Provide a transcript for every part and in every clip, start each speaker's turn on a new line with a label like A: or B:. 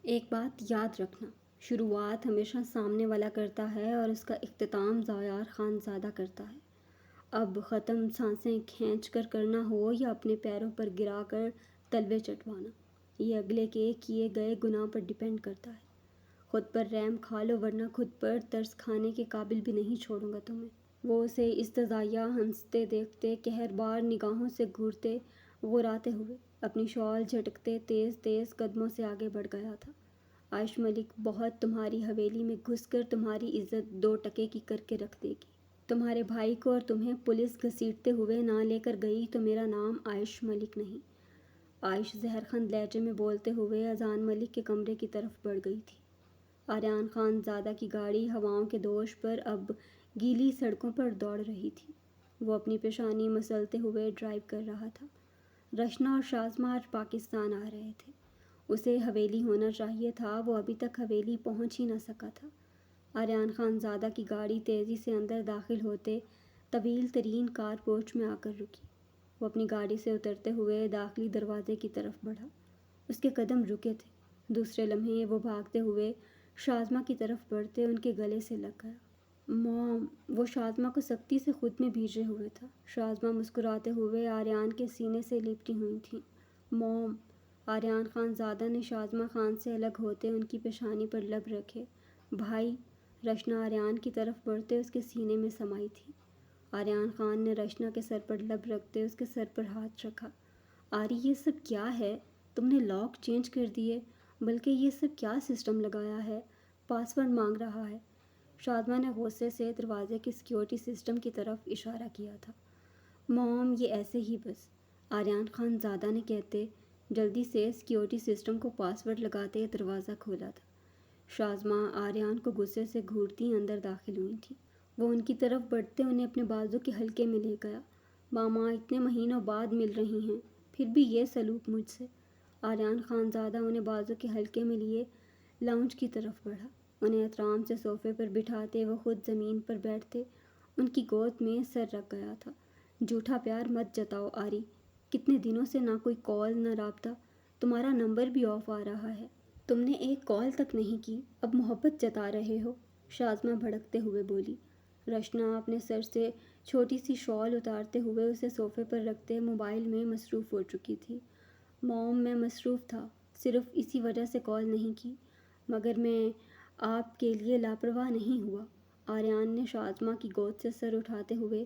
A: ایک بات یاد رکھنا، شروعات ہمیشہ سامنے والا کرتا ہے اور اس کا اختتام زیار خان زادہ کرتا ہے۔ اب ختم سانسیں کھینچ کر کرنا ہو یا اپنے پیروں پر گرا کر تلوے چٹوانا، یہ اگلے کے کیے گئے گناہ پر ڈیپینڈ کرتا ہے۔ خود پر رحم کھا لو ورنہ خود پر ترس کھانے کے قابل بھی نہیں چھوڑوں گا تمہیں۔ وہ اسے استزادیہ ہنستے دیکھتے قہر بار نگاہوں سے گھورتے غراتے ہوئے اپنی شال جھٹکتے تیز تیز قدموں سے آگے بڑھ گیا تھا۔ عائش ملک بہت تمہاری حویلی میں گھس کر تمہاری عزت 2 ٹکے کی کر کے رکھ دے گی۔ تمہارے بھائی کو اور تمہیں پولیس گھسیٹتے ہوئے نہ لے کر گئی تو میرا نام عائش ملک نہیں۔ عائش زہرخند لہجے میں بولتے ہوئے اذان ملک کے کمرے کی طرف بڑھ گئی تھی۔ آریان خان زادہ کی گاڑی ہواؤں کے دوش پر اب گیلی سڑکوں پر دوڑ رہی تھی۔ وہ اپنی پیشانی مسلتے ہوئے ڈرائیو کر رہا تھا۔ رشنا اور شازمہ آج پاکستان آ رہے تھے۔ اسے حویلی ہونا چاہیے تھا، وہ ابھی تک حویلی پہنچ ہی نہ سکا تھا۔ آریان خان زادہ کی گاڑی تیزی سے اندر داخل ہوتے طویل ترین کار پورچ میں آ کر رکی۔ وہ اپنی گاڑی سے اترتے ہوئے داخلی دروازے کی طرف بڑھا۔ اس کے قدم رکے تھے۔ دوسرے لمحے وہ بھاگتے ہوئے شازمہ کی طرف بڑھتے ان کے گلے سے لگ گیا۔ موم، وہ شازمہ کو سختی سے خود میں بھیجے ہوئے تھا۔ شازمہ مسکراتے ہوئے آریان کے سینے سے لپٹی ہوئی تھیں۔ موم، آریان خان زادہ نے شازمہ خان سے الگ ہوتے ان کی پیشانی پر لب رکھے۔ بھائی، رشنا آریان کی طرف بڑھتے اس کے سینے میں سمائی تھی۔ آریان خان نے رشنا کے سر پر لب رکھتے اس کے سر پر ہاتھ رکھا۔ آری، یہ سب کیا ہے؟ تم نے لاک چینج کر دیے، بلکہ یہ سب کیا سسٹم لگایا ہے؟ پاس ورڈ مانگ رہا ہے۔ شازمہ نے غصے سے دروازے کے سیکیورٹی سسٹم کی طرف اشارہ کیا تھا۔ موم، یہ ایسے ہی بس، آریان خان زادہ نے کہتے جلدی سے سیکیورٹی سسٹم کو پاس ورڈ لگاتے دروازہ کھولا تھا۔ شازمہ آریان کو غصے سے گھورتی اندر داخل ہوئی تھی۔ وہ ان کی طرف بڑھتے انہیں اپنے بازو کے حلقے میں لے گیا۔ ماما، اتنے مہینوں بعد مل رہی ہیں، پھر بھی یہ سلوک مجھ سے۔ آریان خان زادہ انہیں بازو کے حلقے میں لیے لاؤنج کی طرف بڑھا۔ انہیں احترام سے صوفے پر بٹھاتے وہ خود زمین پر بیٹھتے ان کی گود میں سر رکھ گیا تھا۔ جھوٹا پیار مت جتاؤ آری، کتنے دنوں سے نہ کوئی کال نہ رابطہ، تمہارا نمبر بھی آف آ رہا ہے، تم نے ایک کال تک نہیں کی، اب محبت جتا رہے ہو، شازمہ بھڑکتے ہوئے بولی۔ رشنا اپنے سر سے چھوٹی سی شال اتارتے ہوئے اسے صوفے پر رکھتے موبائل میں مصروف ہو چکی تھی۔ موم، میں مصروف تھا، صرف اسی وجہ سے کال نہیں کی، مگر میں آپ کے لیے لاپرواہ نہیں ہوا۔ آریان نے شازمہ کی گود سے سر اٹھاتے ہوئے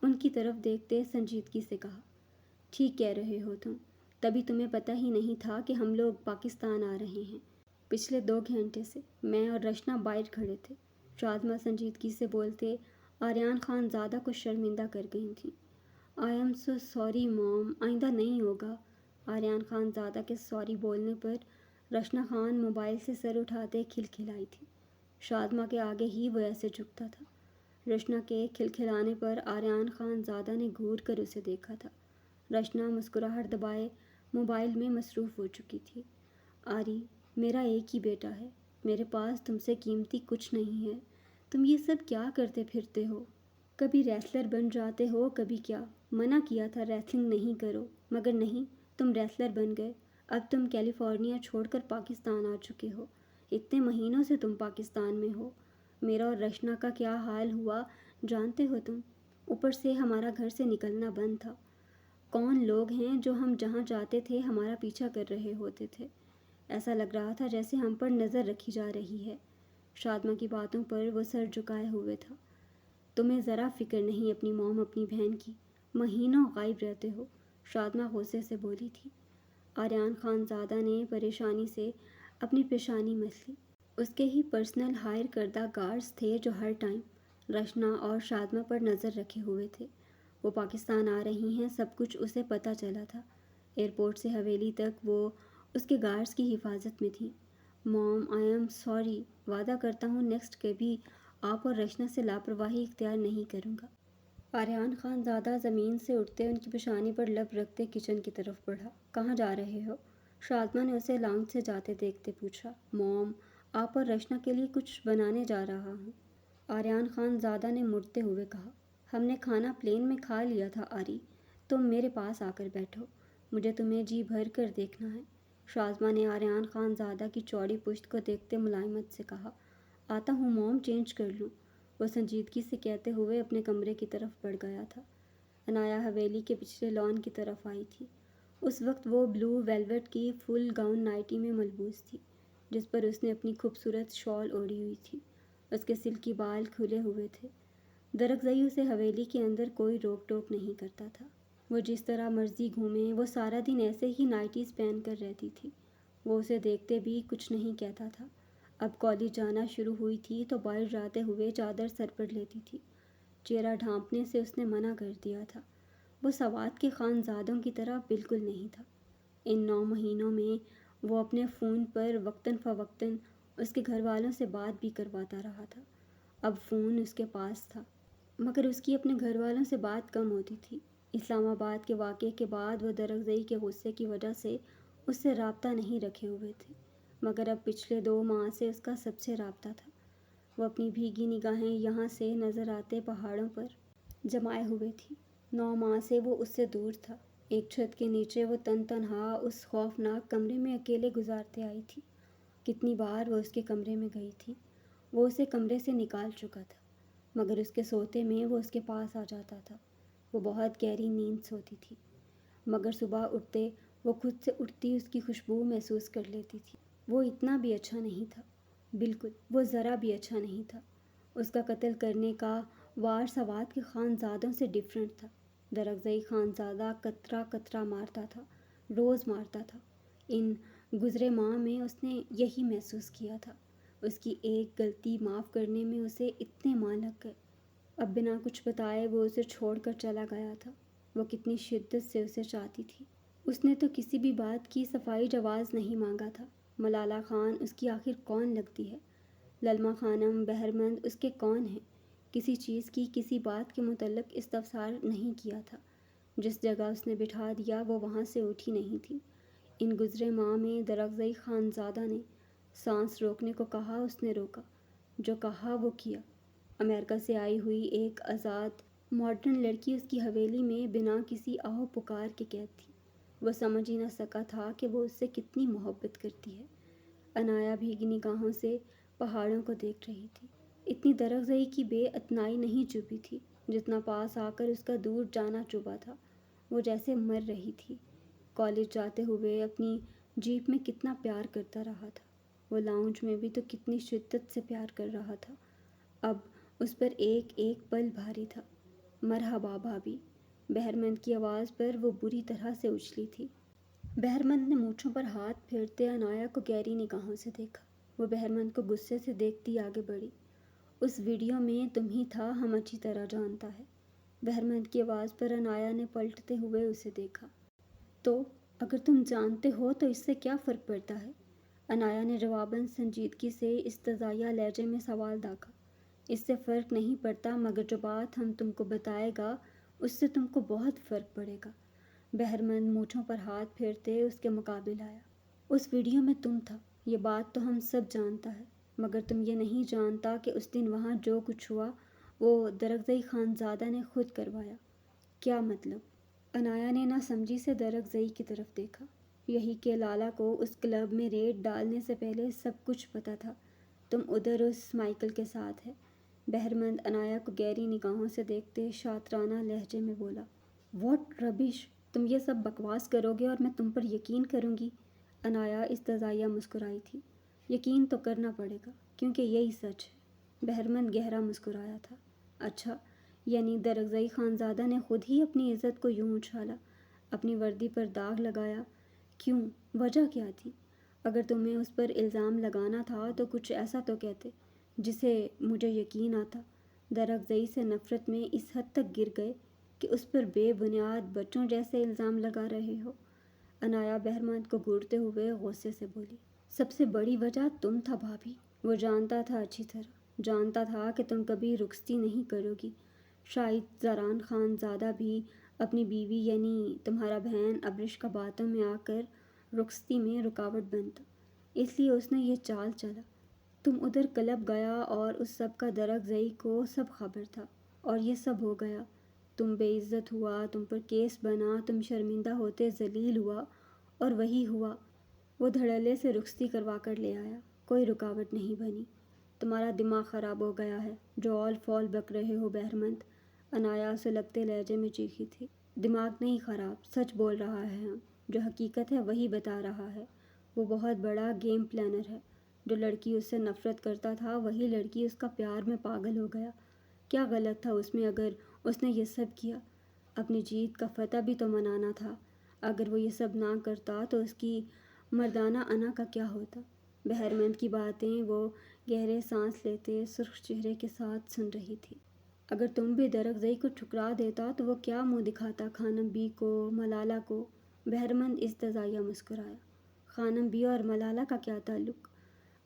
A: ان کی طرف دیکھتے سنجیدگی سے کہا، ٹھیک کہہ رہے ہو تم، تبھی تمہیں پتہ ہی نہیں تھا کہ ہم لوگ پاکستان آ رہے ہیں۔ پچھلے 2 گھنٹے سے میں اور رشنا باہر کھڑے تھے، شازمہ سنجیدگی سے بولتے آریان خان زادہ کو شرمندہ کر گئی تھیں۔ آئی ایم سو سوری موم، آئندہ نہیں ہوگا۔ آریان خان زادہ کے سوری بولنے پر رشنا خان موبائل سے سر اٹھاتے کھلکھلائی تھی۔ شازمہ کے آگے ہی وہ ایسے جھکتا تھا۔ رشنا کے کھلکھلانے پر آریان خان زادہ نے گھور کر اسے دیکھا تھا۔ رشنا مسکراہٹ دبائے موبائل میں مصروف ہو چکی تھی۔ آری، میرا ایک ہی بیٹا ہے، میرے پاس تم سے قیمتی کچھ نہیں ہے، تم یہ سب کیا کرتے پھرتے ہو؟ کبھی ریسلر بن جاتے ہو، کبھی کیا، منع کیا تھا ریسلنگ نہیں کرو، مگر نہیں، تم ریسلر بن گئے۔ اب تم کیلیفورنیا چھوڑ کر پاکستان آ چکے ہو، اتنے مہینوں سے تم پاکستان میں ہو۔ میرا اور رشنا کا کیا حال ہوا جانتے ہو تم؟ اوپر سے ہمارا گھر سے نکلنا بند تھا۔ کون لوگ ہیں جو ہم جہاں جاتے تھے ہمارا پیچھا کر رہے ہوتے تھے؟ ایسا لگ رہا تھا جیسے ہم پر نظر رکھی جا رہی ہے۔ شازمہ کی باتوں پر وہ سر جھکائے ہوئے تھا۔ تمہیں ذرا فکر نہیں اپنی موم اپنی بہن کی، مہینوں غائب رہتے ہو، شازمہ غصے سے بولی تھی۔ آریان خان زادہ نے پریشانی سے اپنی پیشانی مس لی۔ اس کے ہی پرسنل ہائر کردہ گارڈز تھے جو ہر ٹائم رشنا اور شازمہ پر نظر رکھے ہوئے تھے۔ وہ پاکستان آ رہی ہیں، سب کچھ اسے پتہ چلا تھا۔ ایئرپورٹ سے حویلی تک وہ اس کے گارڈز کی حفاظت میں تھیں۔ موم، آئی ایم سوری، وعدہ کرتا ہوں نیکسٹ کبھی آپ اور رشنا سے لاپرواہی اختیار نہیں کروں گا۔ آریان خان زادہ زمین سے اٹھتے ان کی پیشانی پر لب رکھتے کچن کی طرف بڑھا۔ کہاں جا رہے ہو؟ شازمہ نے اسے لاؤنج سے جاتے دیکھتے پوچھا۔ موم، آپ اور رشنا کے لیے کچھ بنانے جا رہا ہوں۔ آریان خان زادہ نے مڑتے ہوئے کہا، ہم نے کھانا پلین میں کھا لیا تھا آری، تم میرے پاس آ کر بیٹھو، مجھے تمہیں جی بھر کر دیکھنا ہے۔ شازمہ نے آریان خان زادہ کی چوڑی پشت کو دیکھتے ملائمت سے کہا۔ آتا ہوں موم، چینج کر لوں۔ وہ سنجیدگی سے کہتے ہوئے اپنے کمرے کی طرف بڑھ گیا تھا۔ عنایا حویلی کے پچھلے لان کی طرف آئی تھی۔ اس وقت وہ بلو ویلویٹ کی فل گاؤن نائٹی میں ملبوس تھی، جس پر اس نے اپنی خوبصورت شال اوڑھی ہوئی تھی۔ اس کے سلکی بال کھلے ہوئے تھے۔ درخزئی اسے حویلی کے اندر کوئی روک ٹوک نہیں کرتا تھا۔ وہ جس طرح مرضی گھومے، وہ سارا دن ایسے ہی نائٹیز پہن کر رہتی تھی۔ وہ اسے دیکھتے بھی کچھ نہیں کہتا تھا۔ اب کالج جانا شروع ہوئی تھی تو باہر جاتے ہوئے چادر سر پر لیتی تھی۔ چہرہ ڈھانپنے سے اس نے منع کر دیا تھا۔ وہ سوات کے خانزادوں کی طرح بالکل نہیں تھا۔ ان 9 مہینوں میں وہ اپنے فون پر وقتاً فوقتاً اس کے گھر والوں سے بات بھی کرواتا رہا تھا۔ اب فون اس کے پاس تھا، مگر اس کی اپنے گھر والوں سے بات کم ہوتی تھی۔ اسلام آباد کے واقعے کے بعد وہ درخزئی کے غصے کی وجہ سے اس سے رابطہ نہیں رکھے ہوئے تھے، مگر اب پچھلے 2 ماہ سے اس کا سب سے رابطہ تھا۔ وہ اپنی بھیگی نگاہیں یہاں سے نظر آتے پہاڑوں پر جمائے ہوئے تھی۔ 9 ماہ سے وہ اس سے دور تھا۔ ایک چھت کے نیچے وہ تنہا اس خوفناک کمرے میں اکیلے گزارتے آئی تھی۔ کتنی بار وہ اس کے کمرے میں گئی تھی۔ وہ اسے کمرے سے نکال چکا تھا، مگر اس کے سوتے میں وہ اس کے پاس آ جاتا تھا۔ وہ بہت گہری نیند سوتی تھی، مگر صبح اٹھتے وہ خود سے اٹھتی اس کی خوشبو محسوس کر لیتی تھی۔ وہ اتنا بھی اچھا نہیں تھا، بالکل، وہ ذرا بھی اچھا نہیں تھا۔ اس کا قتل کرنے کا وار سوات کے خانزادوں سے ڈیفرنٹ تھا۔ درخزئی خانزادہ قطرہ قطرہ مارتا تھا، روز مارتا تھا۔ ان گزرے ماہ میں اس نے یہی محسوس کیا تھا۔ اس کی ایک غلطی معاف کرنے میں اسے اتنے ماہ لگ گئے۔ اب بنا کچھ بتائے وہ اسے چھوڑ کر چلا گیا تھا۔ وہ کتنی شدت سے اسے چاہتی تھی۔ اس نے تو کسی بھی بات کی صفائی جواز نہیں مانگا تھا۔ ملالہ خان اس کی آخر کون لگتی ہے؟ للما خانم، بہرمند اس کے کون ہیں؟ کسی چیز کی، کسی بات کے متعلق استفسار نہیں کیا تھا۔ جس جگہ اس نے بٹھا دیا وہ وہاں سے اٹھی نہیں تھی۔ ان گزرے ماہ میں درخزئی خانزادہ نے سانس روکنے کو کہا، اس نے روکا۔ جو کہا وہ کیا۔ امریکہ سے آئی ہوئی ایک آزاد ماڈرن لڑکی اس کی حویلی میں بنا کسی آہو پکار کے قید تھی۔ وہ سمجھ ہی نہ سکا تھا کہ وہ اس سے کتنی محبت کرتی ہے۔ عنایا بھیگی نگاہوں سے پہاڑوں کو دیکھ رہی تھی۔ اتنی درخزئی کی بے اعتنائی نہیں چبھی تھی جتنا پاس آ کر اس کا دور جانا چبھا تھا۔ وہ جیسے مر رہی تھی۔ کالج جاتے ہوئے اپنی جیپ میں کتنا پیار کرتا رہا تھا۔ وہ لاؤنج میں بھی تو کتنی شدت سے پیار کر رہا تھا۔ اب اس پر ایک ایک پل بھاری تھا۔ مرحبا بھابھی، بہرمند کی آواز پر وہ بری طرح سے اچھلی تھی۔ بہرمند نے مونچھوں پر ہاتھ پھیرتے عنایا کو گہری نگاہوں سے دیکھا۔ وہ بہرمند کو غصے سے دیکھتی آگے بڑھی۔ اس ویڈیو میں تم ہی تھا، ہم اچھی طرح جانتا ہے۔ بہرمند کی آواز پر عنایا نے پلٹتے ہوئے اسے دیکھا۔ تو اگر تم جانتے ہو تو اس سے کیا فرق پڑتا ہے؟ عنایا نے جواباً سنجیدگی سے استزائیہ لہجے میں سوال داغا۔ اس سے فرق نہیں پڑتا، مگر جو بات ہم تم کو بتائے گا اس سے تم کو بہت فرق پڑے گا۔ بہرمند مونچھوں پر ہاتھ پھیرتے اس کے مقابل آیا۔ اس ویڈیو میں تم تھا، یہ بات تو ہم سب جانتا ہے، مگر تم یہ نہیں جانتا کہ اس دن وہاں جو کچھ ہوا وہ درخزئی خانزادہ نے خود کروایا۔ کیا مطلب؟ عنایا نے نہ سمجھی سے درخزئی کی طرف دیکھا۔ یہی کہ لالا کو اس کلب میں ریڈ ڈالنے سے پہلے سب کچھ پتہ تھا۔ تم ادھر اس مائیکل کے ساتھ ہے۔ بہرمند عنایا کو گہری نگاہوں سے دیکھتے شاطرانہ لہجے میں بولا۔ واٹ ربش! تم یہ سب بکواس کرو گے اور میں تم پر یقین کروں گی؟ عنایا استزائیہ مسکرائی تھی۔ یقین تو کرنا پڑے گا کیونکہ یہی سچ ہے۔ بہرمند گہرا مسکرایا تھا۔ اچھا، یعنی درخزئی خانزادہ نے خود ہی اپنی عزت کو یوں اچھالا، اپنی وردی پر داغ لگایا؟ کیوں؟ وجہ کیا تھی؟ اگر تمہیں اس پر الزام لگانا تھا تو کچھ ایسا تو کہتے جسے مجھے یقین آتا۔ درخزئی سے نفرت میں اس حد تک گر گئے کہ اس پر بے بنیاد بچوں جیسے الزام لگا رہے ہو؟ عنایا بہرمند کو گھورتے ہوئے غصے سے بولی۔ سب سے بڑی وجہ تم تھا بھابھی۔ وہ جانتا تھا، اچھی طرح جانتا تھا کہ تم کبھی رخصتی نہیں کرو گی۔ شاید زاران خان زادہ بھی اپنی بیوی یعنی تمہارا بہن ابرش کا باتوں میں آ کر رخصتی میں رکاوٹ بنتا، اس لیے اس نے یہ چال چلا۔ تم ادھر کلب گیا اور اس سب کا درخزئی کو سب خبر تھا، اور یہ سب ہو گیا۔ تم بے عزت ہوا، تم پر کیس بنا، تم شرمندہ ہوتے ذلیل ہوا، اور وہی ہوا۔ وہ دھڑلے سے رخصتی کروا کر لے آیا۔ کوئی رکاوٹ نہیں بنی۔ تمہارا دماغ خراب ہو گیا ہے جو آل فال بک رہے ہو بہرمند، عنایا سلگتے لہجے میں چیخی تھی۔ دماغ نہیں خراب، سچ بول رہا ہے ہم، جو حقیقت ہے وہی بتا رہا ہے۔ وہ بہت بڑا گیم پلانر ہے۔ جو لڑکی اس سے نفرت کرتا تھا وہی لڑکی اس کا پیار میں پاگل ہو گیا۔ کیا غلط تھا اس میں اگر اس نے یہ سب کیا؟ اپنی جیت کا فتح بھی تو منانا تھا۔ اگر وہ یہ سب نہ کرتا تو اس کی مردانہ انا کا کیا ہوتا؟ بہرمند کی باتیں وہ گہرے سانس لیتے سرخ چہرے کے ساتھ سن رہی تھی۔ اگر تم بھی درخزئی کو ٹھکرا دیتا تو وہ کیا منہ دکھاتا خانم بی کو، ملالہ کو؟ بہرمند استزائیہ مسکرایا۔ خانم بی اور ملالہ کا کیا تعلق؟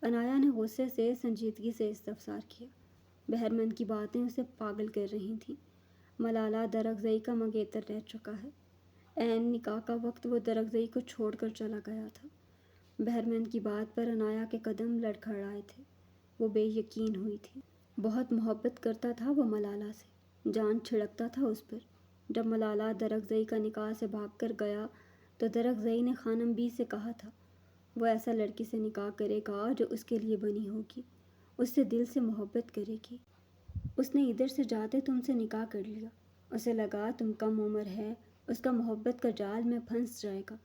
A: عنایا نے غصے سے سنجیدگی سے استفسار کیا۔ بہرمند کی باتیں اسے پاگل کر رہی تھیں۔ ملالہ درخزئی کا منگیتر رہ چکا ہے۔ عین نکاح کا وقت وہ درخزئی کو چھوڑ کر چلا گیا تھا۔ بہرمند کی بات پر عنایا کے قدم لڑکھڑائے تھے۔ وہ بے یقین ہوئی تھی۔ بہت محبت کرتا تھا وہ ملالہ سے، جان چھڑکتا تھا اس پر۔ جب ملالہ درخزئی کا نکاح سے بھاگ کر گیا تو درخزئی نے خانم بی سے کہا تھا وہ ایسا لڑکی سے نکاح کرے گا جو اس کے لیے بنی ہوگی، اس سے دل سے محبت کرے گی۔ اس نے ادھر سے جاتے تم سے نکاح کر لیا۔ اسے لگا تم کم عمر ہے، اس کا محبت کا جال میں پھنس جائے گا۔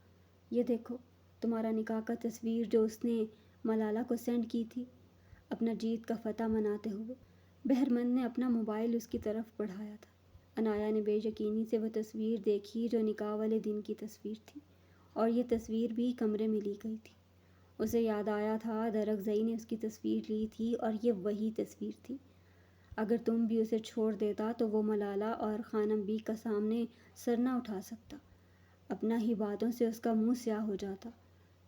A: یہ دیکھو تمہارا نکاح کا تصویر جو اس نے ملالہ کو سینڈ کی تھی، اپنا جیت کا فتح مناتے ہوئے۔ بہرمند نے اپنا موبائل اس کی طرف بڑھایا تھا۔ عنایا نے بے یقینی سے وہ تصویر دیکھی جو نکاح والے دن کی تصویر تھی، اور یہ تصویر بھی کمرے میں لی گئی تھی۔ اسے یاد آیا تھا درخزئی نے اس کی تصویر لی تھی اور یہ وہی تصویر تھی۔ اگر تم بھی اسے چھوڑ دیتا تو وہ ملالہ اور خانم بی کا سامنے سر نہ اٹھا سکتا۔ اپنا ہی باتوں سے اس کا منہ سیاہ ہو جاتا۔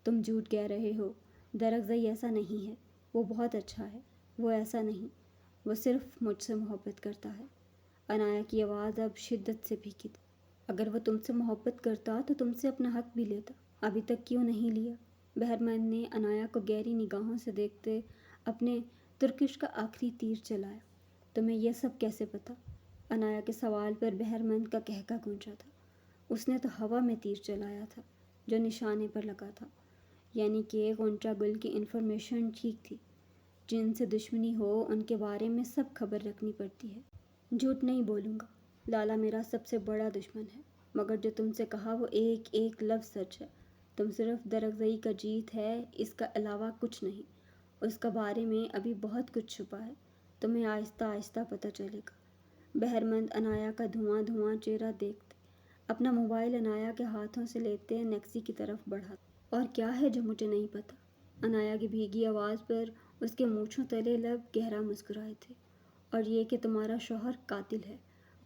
A: تم جھوٹ کہہ رہے ہو، درخزئی ایسا نہیں ہے، وہ بہت اچھا ہے، وہ ایسا نہیں، وہ صرف مجھ سے محبت کرتا ہے۔ عنایا کی آواز اب شدت سے بھیگی تھی۔ اگر وہ تم سے محبت کرتا تو تم سے اپنا حق بھی لیتا، ابھی تک کیوں نہیں لیا؟ بہرمند نے عنایا کو گہری نگاہوں سے دیکھتے اپنے ترکش کا آخری تیر چلایا۔ تمہیں یہ سب کیسے پتا؟ عنایا کے سوال پر بہرمند کا قہقہ گونجا تھا۔ اس نے تو ہوا میں تیر چلایا تھا جو نشانے پر لگا تھا، یعنی کہ غنچہ گل کی انفارمیشن ٹھیک تھی۔ جن سے دشمنی ہو ان کے بارے میں سب خبر رکھنی پڑتی ہے۔ جھوٹ نہیں بولوں گا، لالا میرا سب سے بڑا دشمن ہے، مگر جو تم سے کہا وہ ایک ایک لفظ سچ ہے۔ تم صرف درخزئی کا جیت ہے، اس کا علاوہ کچھ نہیں۔ اس کا بارے میں ابھی بہت کچھ چھپا ہے، تمہیں آہستہ آہستہ پتہ چلے گا۔ بہرمند عنایا کا دھواں دھواں چہرہ دیکھتے اپنا موبائل عنایا کے ہاتھوں سے لیتے نیکسی کی طرف بڑھا۔ اور کیا ہے جو مجھے نہیں پتا؟ عنایا کی بھیگی آواز پر اس کے مونچھوں تلے لب گہرا مسکرائے تھے۔ اور یہ کہ تمہارا شوہر قاتل ہے،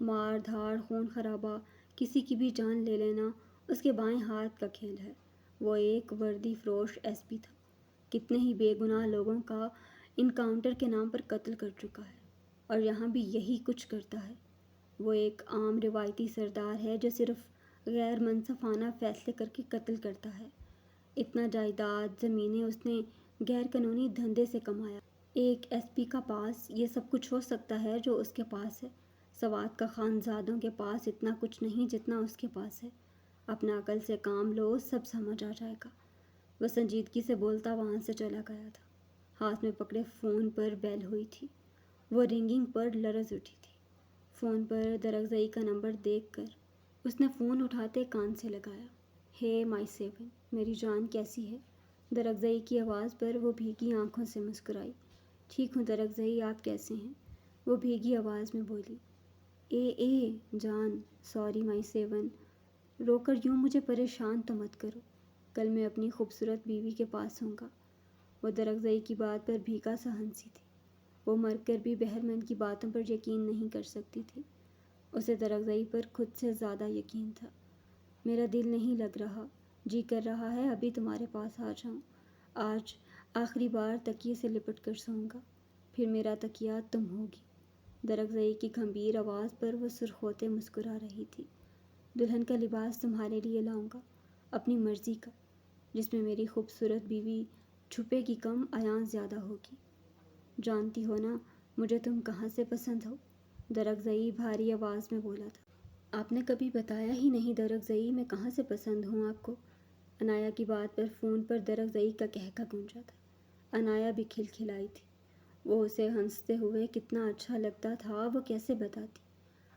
A: مار دھاڑ خون خرابہ، کسی کی بھی جان لے لینا اس کے بائیں ہاتھ کا کھیل ہے۔ وہ ایک وردی فروش ایس پی تھا، کتنے ہی بے گناہ لوگوں کا انکاؤنٹر کے نام پر قتل کر چکا ہے، اور یہاں بھی یہی کچھ کرتا ہے۔ وہ ایک عام روایتی سردار ہے جو صرف غیر منصفانہ فیصلے کر کے قتل کرتا ہے۔ اتنا جائیداد زمینیں اس نے غیر قانونی دھندے سے کمایا۔ ایک ایس پی کا پاس یہ سب کچھ ہو سکتا ہے جو اس کے پاس ہے، سوات کا خانزادوں کے پاس اتنا کچھ نہیں جتنا اس کے پاس ہے۔ اپنا عقل سے کام لو، سب سمجھ آ جائے گا۔ وہ سنجیدگی سے بولتا وہاں سے چلا گیا تھا۔ ہاتھ میں پکڑے فون پر بیل ہوئی تھی۔ وہ رنگنگ پر لرز اٹھی تھی۔ فون پر درخزئی کا نمبر دیکھ کر اس نے فون اٹھاتے کان سے لگایا۔ ہے مائی 7، میری جان کیسی ہے؟ درخزئی کی آواز پر وہ بھیگی آنکھوں سے مسکرائی۔ ٹھیک ہوں درخزئی، آپ کیسے ہیں؟ وہ بھیگی آواز میں بولی۔ اے جان، سوری مائی 7، رو کر یوں مجھے پریشان تو مت کرو، کل میں اپنی خوبصورت بیوی کے پاس ہوں گا۔ وہ درخزئی کی بات پر بھیگا سا ہنسی تھی۔ وہ مر کر بھی بہرمند کی باتوں پر یقین نہیں کر سکتی تھی۔ اسے درخزئی پر خود سے زیادہ یقین تھا۔ میرا دل نہیں لگ رہا، جی کر رہا ہے ابھی تمہارے پاس آ جاؤں۔ آج آخری بار تکیے سے لپٹ کر سوؤں گا، پھر میرا تکیہ تم ہوگی۔ درخزئی کی گھمبیر آواز پر وہ سرخ ہوتے مسکرا رہی تھی۔ دلہن کا لباس تمہارے لیے لاؤں گا، اپنی مرضی کا، جس میں میری خوبصورت بیوی چھپے گی کم، عیاں زیادہ ہوگی۔ جانتی ہو نا مجھے تم کہاں سے پسند ہو؟ درخزئی بھاری آواز میں بولا تھا۔ آپ نے کبھی بتایا ہی نہیں درخزئی، میں کہاں سے پسند ہوں آپ کو؟ عنایا کی بات پر فون پر درغزئی کا کہکا گونجا تھا۔ عنایا بھی کھلکھلائی تھی۔ وہ اسے ہنستے ہوئے کتنا اچھا لگتا تھا وہ کیسے بتاتی۔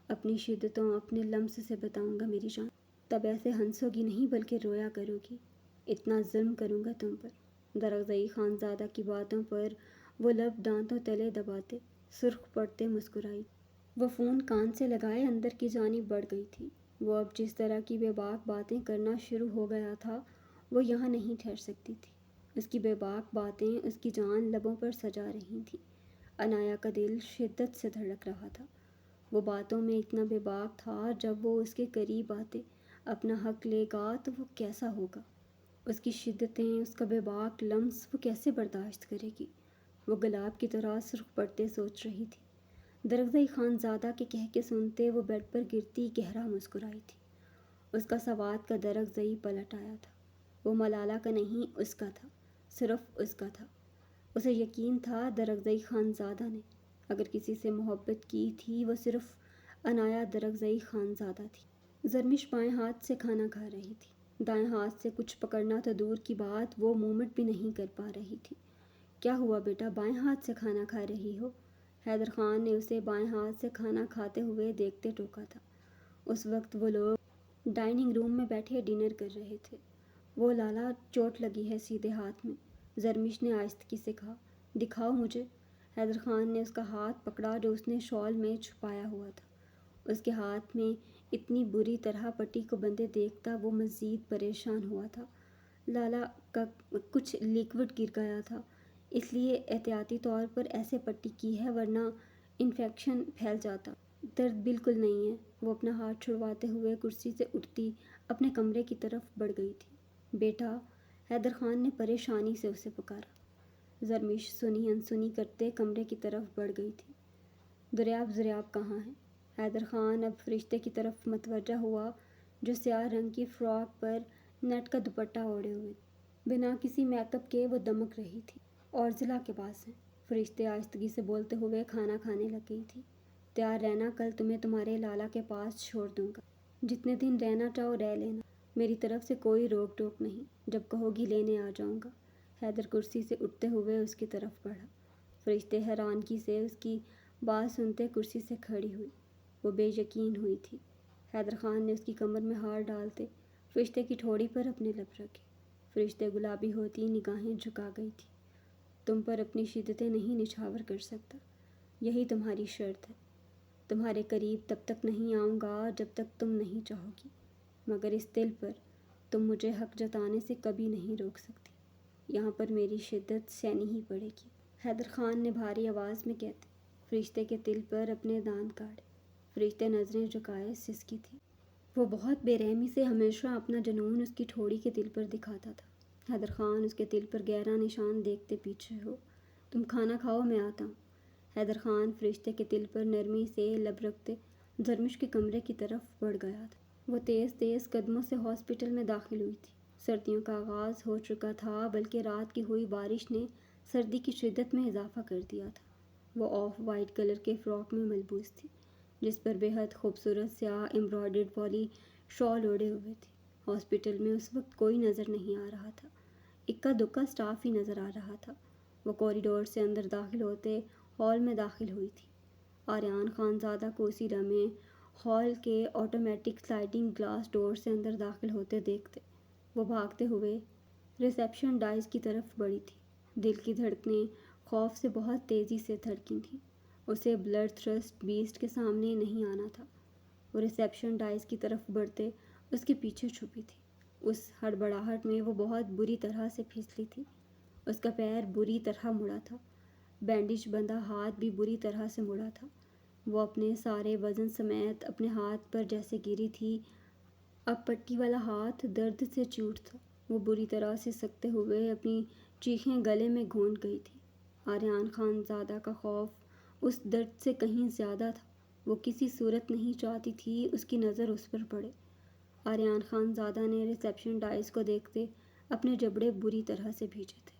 A: اپنی شدتوں اپنے لمس سے بتاؤں گا میری جان، تب ایسے ہنسو گی نہیں بلکہ رویا کرو گی، اتنا ظلم کروں گا تم پر۔ درغزئی خانزادہ کی باتوں پر وہ لب دانتوں تلے دباتے سرخ پڑتے مسکرائی۔ وہ فون کان سے لگائے اندر کی جانب بڑھ گئی تھی۔ وہ اب جس طرح کی بے باک باتیں کرنا شروع ہو گیا تھا وہ یہاں نہیں ٹھہر سکتی تھی۔ اس کی بے باک باتیں اس کی جان لبوں پر سجا رہی تھیں۔ عنایا کا دل شدت سے دھڑک رہا تھا۔ وہ باتوں میں اتنا بے باک تھا، جب وہ اس کے قریب آتے اپنا حق لے گا تو وہ کیسا ہوگا؟ اس کی شدتیں، اس کا بے باک لمس وہ کیسے برداشت کرے گی؟ وہ گلاب کی طرح سرخ پڑتے سوچ رہی تھی۔ درغزئی خانزادہ کے کہکے سنتے وہ بیڈ پر گرتی گہرا مسکرائی تھی۔ اس کا سواد کا درغزئی پلٹ آیا تھا۔ وہ ملالہ کا نہیں، اس کا تھا، صرف اس کا تھا۔ اسے یقین تھا درغزئی خانزادہ نے اگر کسی سے محبت کی تھی وہ صرف عنایا درغزئی خانزادہ تھی۔ زرمش بائیں ہاتھ سے کھانا کھا رہی تھی۔ دائیں ہاتھ سے کچھ پکڑنا تو دور کی بات وہ مومنٹ بھی نہیں کر پا رہی تھی۔ کیا ہوا بیٹا، بائیں ہاتھ سے کھانا کھا رہی ہو؟ حیدر خان نے اسے بائیں ہاتھ سے کھانا کھاتے ہوئے دیکھتے ٹوکا تھا۔ اس وقت وہ لوگ ڈائننگ روم میں بیٹھے ڈنر کر رہے تھے۔ وہ لالا، چوٹ لگی ہے سیدھے ہاتھ میں، زرمش نے آہستگی سے کہا۔ دکھاؤ مجھے۔ حیدر خان نے اس کا ہاتھ پکڑا جو اس نے شال میں چھپایا ہوا تھا۔ اس کے ہاتھ میں اتنی بری طرح پٹی کو بندھے دیکھتا وہ مزید پریشان ہوا تھا۔ لالا کا کچھ لیکوڈ گر گیا تھا، اس لیے احتیاطی طور پر ایسے پٹی کی ہے، ورنہ انفیکشن پھیل جاتا۔ درد بالکل نہیں ہے۔ وہ اپنا ہاتھ چھڑواتے ہوئے کرسی سے اٹھتی اپنے کمرے کی طرف بڑھ گئی تھی۔ بیٹا، حیدر خان نے پریشانی سے اسے پکارا۔ زرمش سنی انسنی کرتے کمرے کی طرف بڑھ گئی تھی۔ دریاب کہاں ہے؟ حیدر خان اب فرشتے کی طرف متوجہ ہوا جو سیاہ رنگ کی فراک پر نیٹ کا دوپٹہ اوڑھے ہوئے تھی۔ بنا کسی میک اپ کے وہ دمک رہی تھی۔ اور ضلع کے پاس ہے، فرشتے آہستگی سے بولتے ہوئے کھانا کھانے لگ گئی تھی۔ تیار رہنا، کل تمہیں تمہارے لالا کے پاس چھوڑ دوں گا، جتنے دن رہنا چاہو رہ لینا، میری طرف سے کوئی روک ٹوک نہیں، جب کہو گی لینے آ جاؤں گا۔ حیدر کرسی سے اٹھتے ہوئے اس کی طرف بڑھا۔ فرشتے حیرانگی سے اس کی بات سنتے کرسی سے کھڑی ہوئی۔ وہ بے یقین ہوئی تھی۔ حیدر خان نے اس کی کمر میں ہاتھ ڈالتے فرشتے کی ٹھوڑی پر اپنے لب رکھے۔ فرشتے گلابی ہوتی نگاہیں جھکا گئی تھی۔ تم پر اپنی شدتیں نہیں نچھاور کر سکتا، یہی تمہاری شرط ہے۔ تمہارے قریب تب تک نہیں آؤں گا جب تک تم نہیں چاہو گی، مگر اس دل پر تم مجھے حق جتانے سے کبھی نہیں روک سکتی۔ یہاں پر میری شدت سہنی ہی پڑے گی، حیدر خان نے بھاری آواز میں کہتے فرشتے کے دل پر اپنے دانت کاٹے۔ فرشتے نظریں جھکائے سسکی تھی۔ وہ بہت بے رحمی سے ہمیشہ اپنا جنون اس کی ٹھوڑی کے دل پر دکھاتا تھا۔ حیدر خان اس کے دل پر گہرا نشان دیکھتے پیچھے ہو۔ تم کھانا کھاؤ، میں آتا ہوں۔ حیدر خان فرشتے کے دل پر نرمی سے لب رکھتے زرمش کے کمرے کی طرف بڑھ گیا تھا۔ وہ تیز تیز قدموں سے ہاسپٹل میں داخل ہوئی تھی۔ سردیوں کا آغاز ہو چکا تھا، بلکہ رات کی ہوئی بارش نے سردی کی شدت میں اضافہ کر دیا تھا۔ وہ آف وائٹ کلر کے فراک میں ملبوس تھی، جس پر بے حد خوبصورت سیاہ امبرائڈرڈ والی شال اوڑھے ہوئے تھی۔ ہاسپٹل میں اس وقت کوئی نظر نہیں آ رہا تھا، اکا دکا سٹاف ہی نظر آ رہا تھا۔ وہ کوریڈور سے اندر داخل ہوتے ہال میں داخل ہوئی تھی۔ آریان خانزادہ کو اسی لمحے ہال کے آٹومیٹک سلائڈنگ گلاس ڈور سے اندر داخل ہوتے دیکھتے وہ بھاگتے ہوئے ریسیپشن ڈائز کی طرف بڑھی تھی۔ دل کی دھڑکنیں خوف سے بہت تیزی سے دھڑکی تھیں۔ اسے بلڈ تھرسٹ بیسٹ کے سامنے نہیں آنا تھا۔ وہ ریسیپشن ڈائز کی طرف بڑھتے اس کے پیچھے چھپی تھی۔ اس ہڑبڑاہٹ میں وہ بہت بری طرح سے پھسلی تھی۔ اس کا پیر بری طرح مڑا تھا، بینڈیج بندھا ہاتھ بھی بری طرح سے مڑا تھا۔ وہ اپنے سارے وزن سمیت اپنے ہاتھ پر جیسے گری تھی۔ اب پٹی والا ہاتھ درد سے چیوٹ تھا۔ وہ بری طرح سے سکتے ہوئے اپنی چیخیں گلے میں گھونٹ گئی تھی۔ آریان خانزادہ کا خوف اس درد سے کہیں زیادہ تھا۔ وہ کسی صورت نہیں چاہتی تھی اس کی نظر اس پر پڑے۔ آریان خانزادہ نے ریسیپشن ڈائز کو دیکھتے اپنے جبڑے بری طرح سے بھیجے تھے۔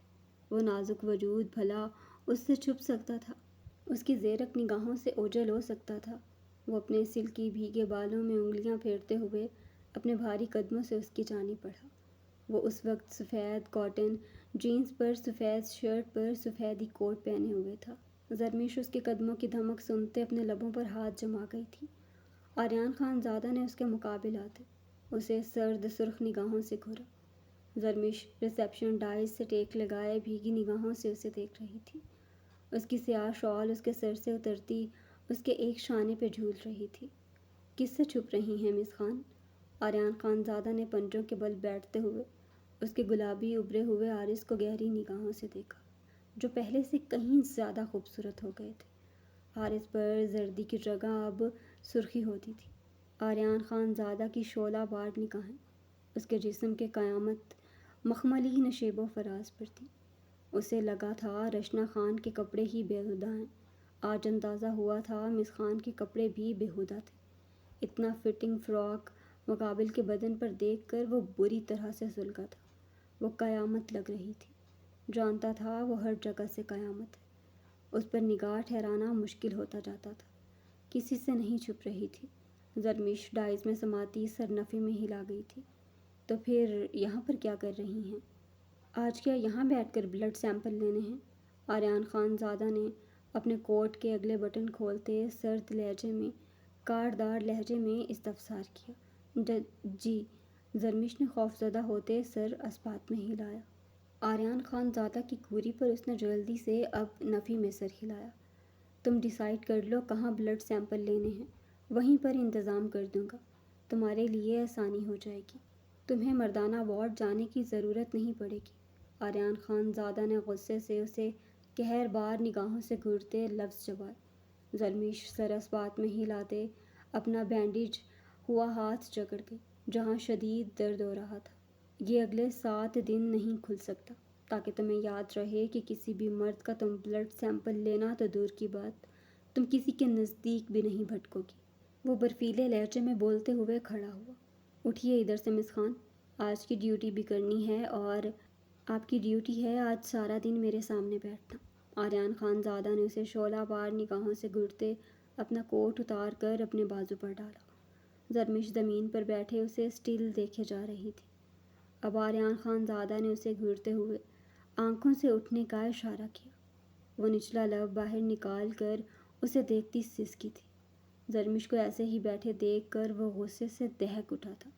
A: وہ نازک وجود بھلا اس سے چھپ سکتا تھا، اس کی زیرک نگاہوں سے اوجھل ہو سکتا تھا۔ وہ اپنے سلکی بھیگے بالوں میں انگلیاں پھیرتے ہوئے اپنے بھاری قدموں سے اس کی جانب بڑھا۔ وہ اس وقت سفید کاٹن جینز پر سفید شرٹ پر سفید ہی کوٹ پہنے ہوئے تھا۔ زرمیش اس کے قدموں کی دھمک سنتے اپنے لبوں پر ہاتھ جما گئی تھی۔ آریان خان زادہ نے اس کے مقابل آتے اسے سرد سرخ نگاہوں سے گھورا۔ زرمیش ریسیپشن ڈائز سے ٹیک لگائے بھیگی نگاہوں سے اسے دیکھ رہی تھی۔ اس کی سیاہ شال اس کے سر سے اترتی اس کے ایک شانے پہ جھول رہی تھی۔ کس سے چھپ رہی ہیں مس خان؟ آریان خان زادہ نے پنجوں کے بل بیٹھتے ہوئے اس کے گلابی ابھرے ہوئے عارض کو گہری نگاہوں سے دیکھا، جو پہلے سے کہیں زیادہ خوبصورت ہو گئے تھے۔ عارض پر زردی کی جگہ اب سرخی ہوتی تھی۔ آریان خان زادہ کی شعلہ بار نگاہیں اس کے جسم کے قیامت مخملی نشیب و فراز پر تھیں۔ اسے لگا تھا رشنا خان کے کپڑے ہی بیہودہ ہیں۔ آج اندازہ ہوا تھا مس خان کے کپڑے بھی بیہودہ تھے۔ اتنا فٹنگ فراک مقابل کے بدن پر دیکھ کر وہ بری طرح سے سلگا تھا۔ وہ قیامت لگ رہی تھی۔ جانتا تھا وہ ہر جگہ سے قیامت ہے۔ اس پر نگاہ ٹھہرانا مشکل ہوتا جاتا تھا۔ کسی سے نہیں چھپ رہی تھی۔ زرمیش ڈائز میں سماتی سر نفی میں ہلا گئی تھی۔ تو پھر یہاں پر کیا کر رہی ہیں؟ آج کیا یہاں بیٹھ کر بلڈ سیمپل لینے ہیں؟ آریان خان زادہ نے اپنے کوٹ کے اگلے بٹن کھولتے سرد لہجے میں کاردار لہجے میں استفسار کیا۔ جی۔ زرمیش نے خوفزدہ ہوتے سر اسبات میں ہلایا۔ آریان خان زادہ کی گھوری پر اس نے جلدی سے اب نفی میں سر ہلایا۔ تم ڈیسائیڈ کر لو کہاں بلڈ سیمپل لینے ہیں، وہیں پر انتظام کر دوں گا۔ تمہارے لیے آسانی ہو جائے گی۔ تمہیں مردانہ وارڈ جانے کی ضرورت نہیں پڑے گی۔ آریان خان زادہ نے غصے سے اسے قہر بار نگاہوں سے گھورتے لفظ چبائے۔ زرمیش سر اسبات میں ہلاتے اپنا بینڈیج ہوا ہاتھ جکڑ گئی، جہاں شدید درد ہو رہا تھا۔ یہ اگلے 7 دن نہیں کھل سکتا، تاکہ تمہیں یاد رہے کہ کسی بھی مرد کا تم بلڈ سیمپل لینا تو دور کی بات، تم کسی کے نزدیک بھی نہیں بھٹکو گی۔ وہ برفیلے لہجے میں بولتے ہوئے کھڑا ہوا۔ اٹھیے ادھر سے مس خان، آج کی ڈیوٹی بھی کرنی ہے اور آپ کی ڈیوٹی ہے آج سارا دن میرے سامنے بیٹھنا۔ آریان خان زادہ نے اسے شعلہ بار نگاہوں سے گھورتے اپنا کوٹ اتار کر اپنے بازو پر ڈالا۔ زرمیش زمین پر بیٹھے اسے اسٹل دیکھے جا رہی تھی۔ اب آریان خان زادہ نے اسے گھورتے ہوئے آنکھوں سے اٹھنے کا اشارہ کیا۔ وہ نچلا لب باہر نکال کر اسے دیکھتی سسکی تھی۔ زرمیش کو ایسے ہی بیٹھے دیکھ کر وہ غصے سے دہک اٹھا تھا۔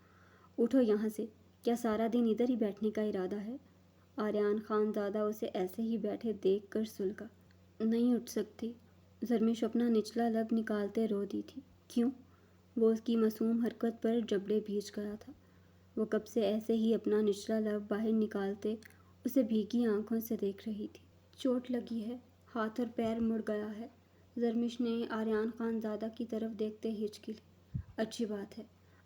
A: اٹھو یہاں سے، کیا سارا دن ادھر ہی بیٹھنے کا ارادہ ہے؟ آریان خان زادہ اسے ایسے ہی بیٹھے دیکھ کر سلگا۔ نہیں اٹھ سکتی۔ زرمیش اپنا نچلا لب نکالتے رو دی تھی۔ کیوں؟ وہ اس کی معصوم حرکت پر جبڑے بھیج گیا تھا۔ وہ کب سے ایسے ہی اپنا نچلا لب باہر نکالتے اسے بھیگی آنکھوں سے دیکھ رہی تھی۔ چوٹ لگی ہے، ہاتھ اور پیر مڑ گیا ہے۔ زرمیش نے آریان خان زادہ کی طرف دیکھتے ہچکی لی۔ اچھی بات ہے،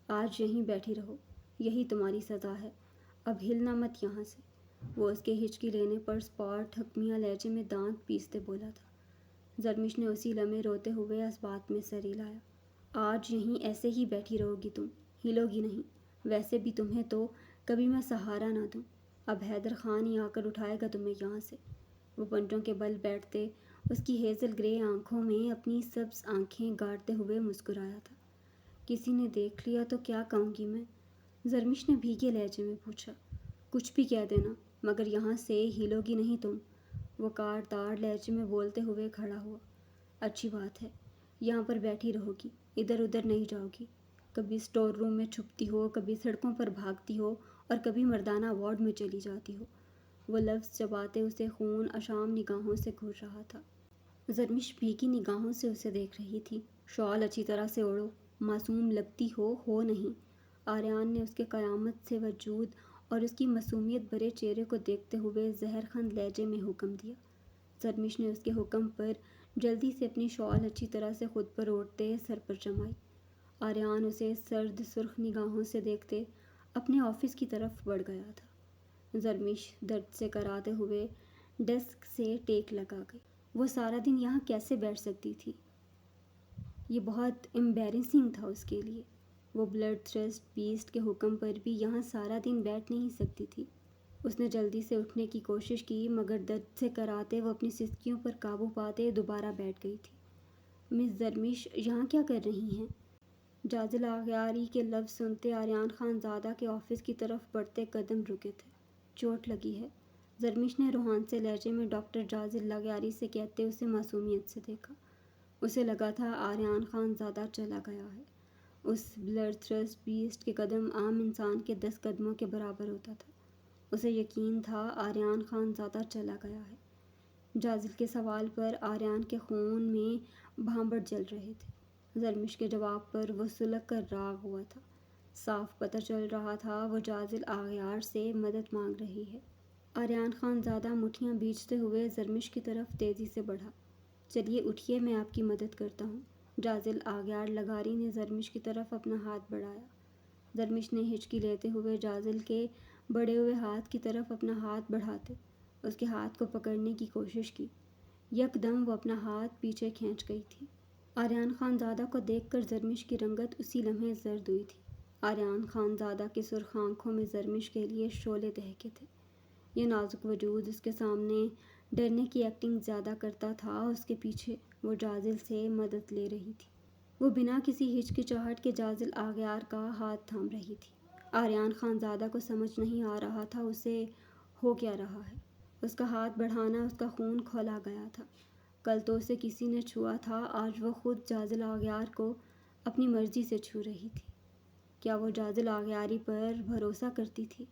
A: آج یہیں بیٹھی رہو، یہی تمہاری سزا ہے، اب ہلنا مت یہاں سے۔ وہ اس کے ہچکی لینے پر سپاٹ حکمیہ لہجے میں دانت پیستے بولا تھا۔ زرمیش نے اسی لمحے روتے ہوئے اسبات میں سر ہلایا۔ آج یہیں ایسے ہی بیٹھی رہو گی تم، ہلو گی نہیں۔ ویسے بھی تمہیں تو کبھی میں سہارا نہ دوں، اب حیدر خان ہی آ کر اٹھائے گا تمہیں یہاں سے۔ وہ پنجوں کے بل بیٹھتے اس کی ہیزل گرے آنکھوں میں اپنی سبز آنکھیں گاڑتے ہوئے مسکرایا تھا۔ کسی نے دیکھ لیا تو کیا کہوں گی میں؟ زرمیش نے بھیگے لہجے میں پوچھا۔ کچھ بھی کہہ دینا، مگر یہاں سے ہلو گی نہیں تم۔ وہ کاردار لہجے میں بولتے ہوئے کھڑا ہوا۔ اچھی بات ہے، یہاں پر بیٹھی رہو گی، ادھر ادھر نہیں جاؤ گی۔ کبھی اسٹور روم میں چھپتی ہو، کبھی سڑکوں پر بھاگتی ہو اور کبھی مردانہ وارڈ میں چلی جاتی ہو۔ وہ لفظ چباتے اسے خون اشام نگاہوں سے گھور رہا تھا۔ زرمیش بھیگی نگاہوں سے اسے دیکھ رہی تھی۔ شال اچھی طرح سے اوڑھو، معصوم لگتی ہو نہیں۔ آریان نے اس کے قیامت سے وجود اور اس کی معصومیت بھرے چہرے کو دیکھتے ہوئے زہرخند لہجے میں حکم دیا۔ زرمیش نے اس کے حکم پر جلدی سے اپنی شال اچھی طرح سے خود پر اوڑھتے سر پر جمائی۔ آریان اسے سرد سرخ نگاہوں سے دیکھتے اپنے آفس کی طرف بڑھ گیا تھا۔ زرمیش درد سے کراتے ہوئے ڈیسک سے ٹیک لگا گئی۔ وہ سارا دن یہاں کیسے بیٹھ سکتی تھی؟ یہ بہت امبیرسنگ تھا اس کے لیے۔ وہ بلڈ تھرسٹ بیسٹ کے حکم پر بھی یہاں سارا دن بیٹھ نہیں سکتی تھی۔ اس نے جلدی سے اٹھنے کی کوشش کی، مگر درد سے کراتے وہ اپنی سسکیوں پر قابو پاتے دوبارہ بیٹھ گئی تھی۔ مس زرمیش یہاں کیا کر رہی ہیں؟ جازل آغیاری کے لفظ سنتے آریان خان زادہ کے آفس کی طرف بڑھتے قدم رکے تھے۔ چوٹ لگی ہے؟ زرمش نے روحان سے لہجے میں ڈاکٹر جازل آغیاری سے کہتے اسے معصومیت سے دیکھا۔ اسے لگا تھا آریان خان زادہ چلا گیا ہے۔ اس بلڈ تھرسٹ بیسٹ کے قدم عام انسان کے 10 قدموں کے برابر ہوتا تھا۔ اسے یقین تھا آریان خان زادہ چلا گیا ہے۔ جازل کے سوال پر آریان کے خون میں بھانبٹ جل رہے تھے۔ زرمش کے جواب پر وہ سلگ کر راغ ہوا تھا۔ صاف پتہ چل رہا تھا وہ جازل آغیار سے مدد مانگ رہی ہے۔ آریان خان زادہ مٹھیاں بھیجتے ہوئے زرمش کی طرف تیزی سے بڑھا۔ چلیے اٹھیے، میں آپ کی مدد کرتا ہوں۔ جازل آغیار لغاری نے زرمش کی طرف اپنا ہاتھ بڑھایا۔ زرمش نے ہچکی لیتے ہوئے جازل کے بڑھے ہوئے ہاتھ کی طرف اپنا ہاتھ بڑھاتے اس کے ہاتھ کو پکڑنے کی کوشش کی۔ یک دم وہ اپنا ہاتھ پیچھے کھینچ گئی تھی۔ آریان خان زادہ کو دیکھ کر زرمش کی رنگت اسی لمحے زرد ہوئی تھی۔ آریان خان زادہ کی سرخ آنکھوں میں زرمش کے لیے شعلے دہکے تھے۔ یہ نازک وجود اس کے سامنے ڈرنے کی ایکٹنگ زیادہ کرتا تھا۔ اس کے پیچھے وہ جازل سے مدد لے رہی تھی۔ وہ بنا کسی ہچکچاہٹ کے جازل آغیار کا ہاتھ تھام رہی تھی۔ آریان خان زادہ کو سمجھ نہیں آ رہا تھا اسے ہو کیا رہا ہے۔ اس کا ہاتھ بڑھانا اس کا خون کھولا گیا تھا۔ کل تو اسے کسی نے چھوا تھا، آج وہ خود جازل آغیار کو اپنی مرضی سے چھو رہی تھی۔ کیا وہ جازل آغیاری پر بھروسہ کرتی تھی؟